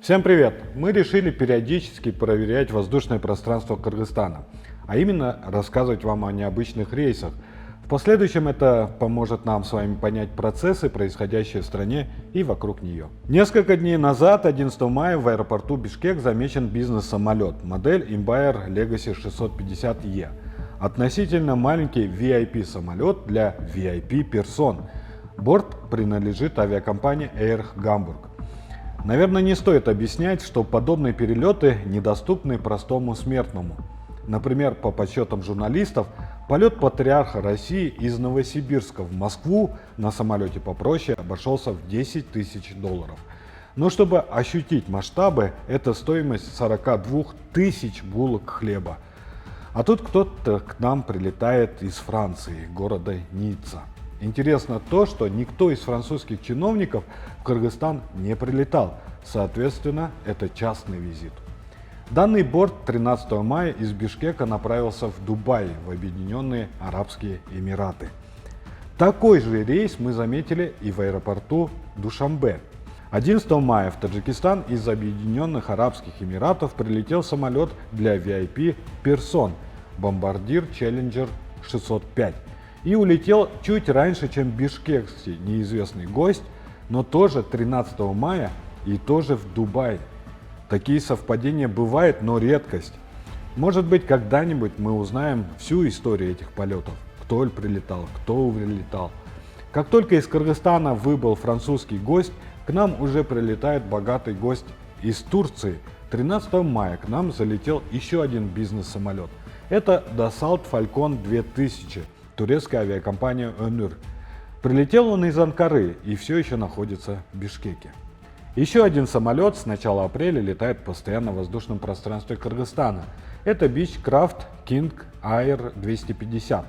Всем привет! Мы решили периодически проверять воздушное пространство Кыргызстана, а именно рассказывать вам о необычных рейсах. В последующем это поможет нам с вами понять процессы, происходящие в стране и вокруг нее. Несколько дней назад, 11 мая, в аэропорту Бишкек замечен бизнес-самолет, модель Embraer Legacy 650E. Относительно маленький VIP-самолет для VIP-персон. Борт принадлежит авиакомпании Air Hamburg. Наверное, не стоит объяснять, что подобные перелеты недоступны простому смертному. Например, по подсчетам журналистов, полет патриарха России из Новосибирска в Москву на самолете попроще обошелся в $10 тысяч. Но чтобы ощутить масштабы, это стоимость 42 тысяч булок хлеба. А тут кто-то к нам прилетает из Франции, города Ницца. Интересно то, что никто из французских чиновников в Кыргызстан не прилетал, соответственно, это частный визит. Данный борт 13 мая из Бишкека направился в Дубай, в Объединенные Арабские Эмираты. Такой же рейс мы заметили и в аэропорту Душанбе. 11 мая в Таджикистан из Объединенных Арабских Эмиратов прилетел самолет для VIP-персон бомбардир Challenger 605. И улетел чуть раньше, чем бишкекский неизвестный гость, но тоже 13 мая и тоже в Дубае. Такие совпадения бывают, но редкость. Может быть, когда-нибудь мы узнаем всю историю этих полетов. Кто прилетал, кто улетал. Как только из Кыргызстана выбыл французский гость, к нам уже прилетает богатый гость из Турции. 13 мая к нам залетел еще один бизнес-самолет. Это Dassault Falcon 2000. Турецкая авиакомпания Önür. Прилетел он из Анкары и все еще находится в Бишкеке. Еще один самолет с начала апреля летает постоянно в воздушном пространстве Кыргызстана. Это Beechcraft King Air 250.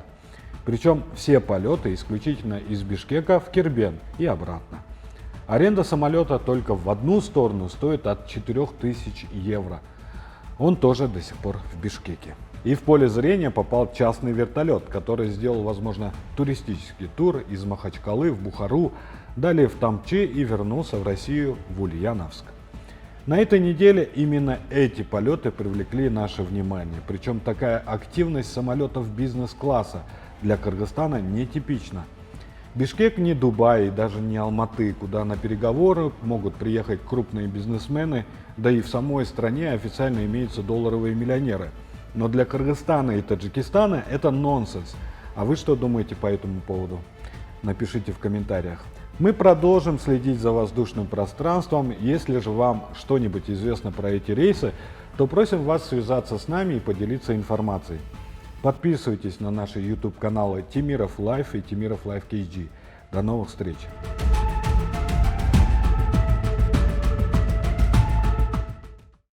Причем все полеты исключительно из Бишкека в Кербен и обратно. Аренда самолета только в одну сторону стоит от 4000 евро. Он тоже до сих пор в Бишкеке. И в поле зрения попал частный вертолет, который сделал, возможно, туристический тур из Махачкалы в Бухару, далее в Тамчи и вернулся в Россию в Ульяновск. На этой неделе именно эти полеты привлекли наше внимание, причем такая активность самолетов бизнес-класса для Кыргызстана нетипична. Бишкек не Дубай и даже не Алматы, куда на переговоры могут приехать крупные бизнесмены, да и в самой стране официально имеются долларовые миллионеры. Но для Кыргызстана и Таджикистана это нонсенс. А вы что думаете по этому поводу? Напишите в комментариях. Мы продолжим следить за воздушным пространством. Если же вам что-нибудь известно про эти рейсы, то просим вас связаться с нами и поделиться информацией. Подписывайтесь на наши YouTube каналы Темиров Лайф и Темиров Лайф KG. До новых встреч!